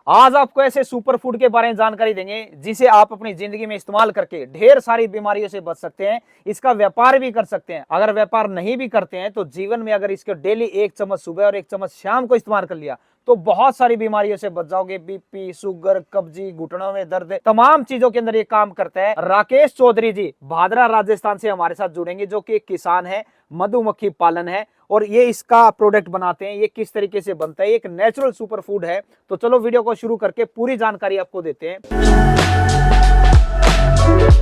आज आपको ऐसे सुपर फूड के बारे में जानकारी देंगे जिसे आप अपनी जिंदगी में इस्तेमाल करके ढेर सारी बीमारियों से बच सकते हैं। इसका व्यापार भी कर सकते हैं। अगर व्यापार नहीं भी करते हैं तो जीवन में अगर इसको डेली 1 चम्मच सुबह और 1 चम्मच शाम को इस्तेमाल कर लिया तो बहुत सारी बीमारियों से बच जाओगे। बीपी, शुगर, कब्जी, घुटनों में दर्द, तमाम चीजों के अंदर ये काम करता है। राकेश चौधरी जी भादरा राजस्थान से हमारे साथ जुड़ेंगे, जो कि एक किसान है, मधुमक्खी पालन है और ये इसका प्रोडक्ट बनाते हैं। ये किस तरीके से बनता है, एक नेचुरल सुपर फूड है। तो चलो वीडियो को शुरू करके पूरी जानकारी आपको देते हैं।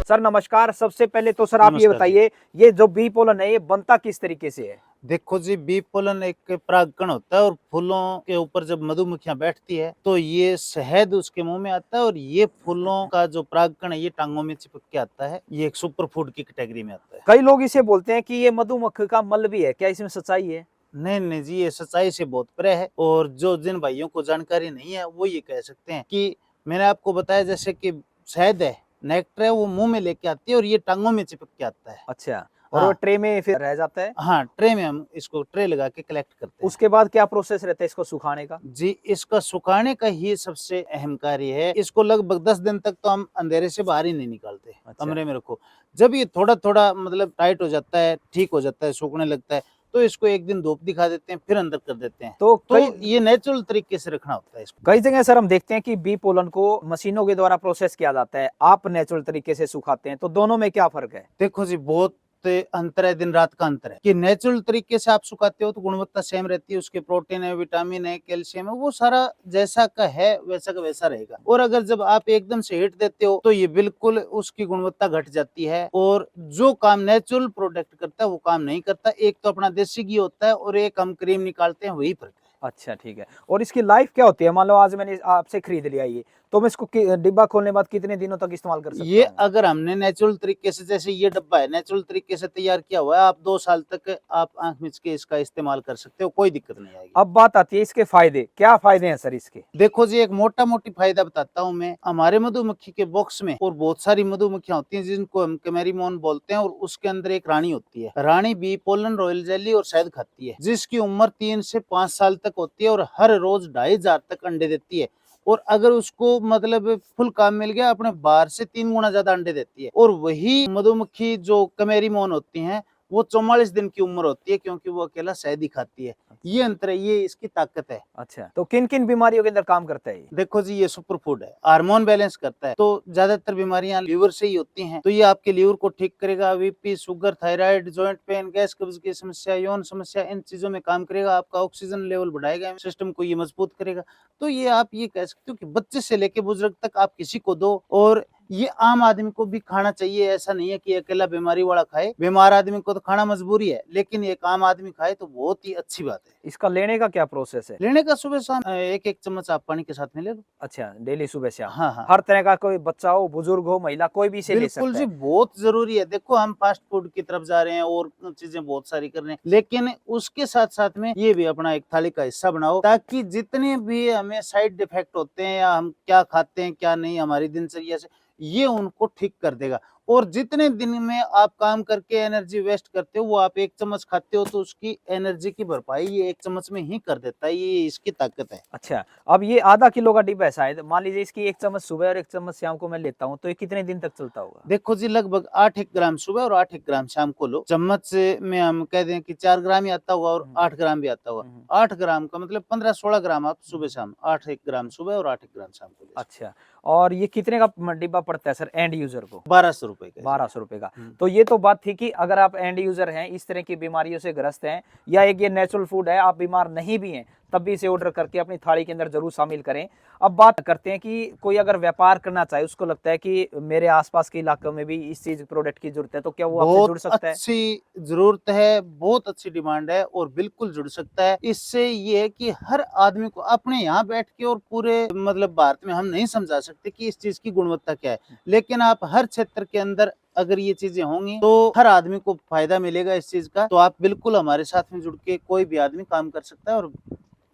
सर नमस्कार। सबसे पहले तो सर आप ये बताइए, ये जो बी पोलन है ये बनता किस तरीके से है? देखो जी, बी पोलन एक परागकण होता है और फूलों के ऊपर जब मधुमक्खियां बैठती है तो ये शहद उसके मुंह में आता है और ये फूलों का जो परागकण है ये टांगों में चिपक के आता है। ये एक सुपर फूड की कैटेगरी में आता है। कई लोग इसे बोलते हैं कि ये मधुमक्खी का मल भी है, क्या इसमें सच्चाई है? नहीं नहीं जी, ये सच्चाई से बहुत परे है। और जो जिन भाइयों को जानकारी नहीं है वो ये कह सकते हैं कि मैंने आपको बताया जैसे कि शहद है, नेक्टर है, वो मुंह में लेके आती है और ये टांगों में चिपक के आता है। अच्छा, और वो ट्रे में फिर रह जाता है? हाँ, ट्रे में हम इसको ट्रे लगा के कलेक्ट करते हैं। उसके बाद क्या प्रोसेस रहता है इसको सुखाने का? जी, इसका सुखाने का ही सबसे अहम कार्य है। इसको लगभग 10 दिन तक तो हम अंधेरे से बाहर ही नहीं निकालते। अच्छा। कमरे में रखो। जब ये थोड़ा थोड़ा मतलब टाइट हो जाता है, ठीक हो जाता है, सूखने लगता है, तो इसको एक दिन धूप दिखा देते हैं, फिर अंदर कर देते हैं। तो ये नेचुरल तरीके से रखना होता है इसको। कई जगह सर हम देखते हैं कि बी पोलन को मशीनों के द्वारा प्रोसेस किया जाता है, आप नेचुरल तरीके से सुखाते हैं, तो दोनों में क्या फर्क है? देखो जी, बहुत अंतर है, दिन रात का अंतर है। कि नेचुरल तरीके से आप सुखाते हो तो गुणवत्ता सेम रहती है, उसके प्रोटीन है, विटामिन है, कैल्शियम है, वो सारा जैसा का है वैसा का वैसा रहेगा। और अगर जब आप एकदम से हीट देते हो तो ये बिल्कुल उसकी गुणवत्ता घट जाती है और जो काम नेचुरल प्रोडक्ट करता है वो काम नहीं करता। एक तो अपना देसी घी होता है और एक हम क्रीम निकालते हैं, वही फर्क है। अच्छा ठीक है। और इसकी लाइफ क्या होती है? मान लो आज मैंने आपसे खरीद लिया ये, तो मैं इसको डिब्बा खोलने के बाद कितने दिनों तक इस्तेमाल कर सकता हूँ? ये अगर हमने नेचुरल तरीके से, जैसे ये डब्बा है नेचुरल तरीके से तैयार किया हुआ है, आप 2 साल तक आप आंख मिच के इसका इस्तेमाल कर सकते हो, कोई दिक्कत नहीं आएगी। अब बात आती है इसके फायदे, क्या फायदे हैं सर इसके? देखो जी, एक मोटा मोटी फायदा बताता हूँ मैं। हमारे मधुमक्खी के बॉक्स में और बहुत सारी मधुमक्खियां होती हैं जिनको हम कैमेरीमोन बोलते हैं, और उसके अंदर एक रानी होती है। रानी बी पोलन, रॉयल जेली और शहद खाती है, जिसकी उम्र 3 से 5 साल तक होती है और हर रोज 2,500 तक अंडे देती है। और अगर उसको मतलब फुल काम मिल गया, अपने बाहर से 3 गुना ज्यादा अंडे देती है। और वही मधुमक्खी जो कैमेरीमोन होती हैं वो 44 दिन की उम्र होती है, क्योंकि वो अकेला शहद ही खाती है। ये अंतर है, ये इसकी ताकत है। अच्छा, तो किन किन बीमारियों के अंदर काम करता है ये? देखो जी, ये सुपर फूड है, हार्मोन बैलेंस करता है। तो ज्यादातर बीमारियां लीवर से ही होती हैं, तो ये आपके लीवर को ठीक करेगा। BP, sugar, thyroid, joint pain, gas कब्ज की समस्या, यौन समस्या, इन चीजों में काम करेगा। आपका ऑक्सीजन लेवल बढ़ाएगा, सिस्टम को ये मजबूत करेगा। तो ये आप ये कह सकते हो कि बच्चे से लेके बुजुर्ग तक आप किसी को दो। और ये आम आदमी को भी खाना चाहिए, ऐसा नहीं है कि अकेला बीमारी वाला खाए। बीमार आदमी को तो खाना मजबूरी है, लेकिन एक आम आदमी खाए तो बहुत ही अच्छी बात है। इसका लेने का क्या प्रोसेस है? लेने का सुबह शाम एक चम्मच आप पानी के साथ में ले लो। अच्छा, डेली सुबह शाम? हाँ हाँ, हर तरह का, कोई बच्चा हो, बुजुर्ग हो, महिला, कोई भी इसे ले सकता है? बिल्कुल जी, बहुत जरूरी है। देखो, हम फास्ट फूड की तरफ जा रहे हैं और चीजें बहुत सारी कर रहे हैं, लेकिन उसके साथ साथ में ये भी अपना एक थाली का हिस्सा बनाओ, ताकि जितने भी हमें साइड इफेक्ट होते हैं या हम क्या खाते हैं क्या नहीं हमारी दिनचर्या से, ये उनको ठीक कर देगा। और जितने दिन में आप काम करके एनर्जी वेस्ट करते हो, वो आप 1 चम्मच खाते हो तो उसकी एनर्जी की भरपाई ये 1 चम्मच में ही कर देता है। ये इसकी ताकत है। अच्छा, अब ये आधा किलो का डिब्बा है शायद, मान लीजिए इसकी 1 चम्मच सुबह और 1 चम्मच शाम को मैं लेता हूँ, तो ये कितने दिन तक चलता होगा? देखो जी, लगभग 8 ग्राम सुबह और 8 ग्राम शाम को लो। चम्मच में हम कह दें कि 4 ग्राम ही आता होगा और 8 ग्राम भी आता होगा। 8 ग्राम का मतलब 15-16 ग्राम आप सुबह शाम, 8 ग्राम सुबह और 8 ग्राम शाम को ले। अच्छा, और ये कितने का डिब्बा पड़ता है सर एंड यूजर को? 1200 रुपए का। 1200 रुपए का। तो ये तो बात थी कि अगर आप एंड यूजर हैं, इस तरह की बीमारियों से ग्रस्त हैं, या एक ये नेचुरल फूड है, आप बीमार नहीं भी हैं, तब भी इसे ऑर्डर करके अपनी थाली के अंदर जरूर शामिल करें। अब बात करते हैं कि कोई अगर व्यापार करना चाहे, उसको लगता है कि मेरे आसपास के इलाकों में भी इस चीज प्रोडक्ट की जरूरत है, तो क्या वो आपसे जुड़ सकता है? अच्छी जरूरत है, बहुत अच्छी डिमांड है और बिल्कुल जुड़ सकता है। इससे ये है कि हर आदमी को अपने यहाँ बैठ के और पूरे मतलब भारत में हम नहीं समझा सकते कि इस चीज की गुणवत्ता क्या है, लेकिन आप हर क्षेत्र के अंदर अगर ये चीजें होंगी तो हर आदमी को फायदा मिलेगा इस चीज का। तो आप बिल्कुल हमारे साथ में जुड़ के कोई भी आदमी काम कर सकता है और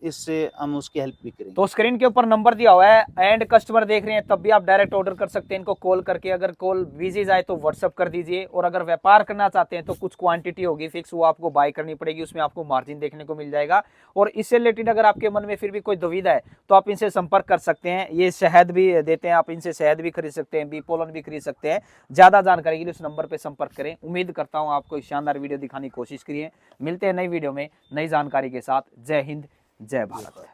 इससे हम उसकी हेल्प भी करेंगे। तो स्क्रीन के ऊपर नंबर दिया हुआ है, एंड कस्टमर देख रहे हैं तब भी आप डायरेक्ट ऑर्डर कर सकते हैं इनको कॉल करके। अगर कॉल बिजी जाए तो व्हाट्सअप कर दीजिए, और अगर व्यापार करना चाहते हैं तो कुछ क्वांटिटी होगी फिक्स, वो आपको बाय करनी पड़ेगी, उसमें आपको मार्जिन देखने को मिल जाएगा। और इससे रिलेटेड अगर आपके मन में फिर भी कोई दुविधा है तो आप इनसे संपर्क कर सकते हैं। ये शहद भी देते हैं, आप इनसे शहद भी खरीद सकते हैं, बी पोलन भी खरीद सकते हैं। ज्यादा जानकारी के लिए उस नंबर पर संपर्क करें। उम्मीद करता हूँ आपको एक शानदार वीडियो दिखाने की कोशिश करिए। मिलते हैं नई वीडियो में नई जानकारी के साथ। जय हिंद, जय भारत।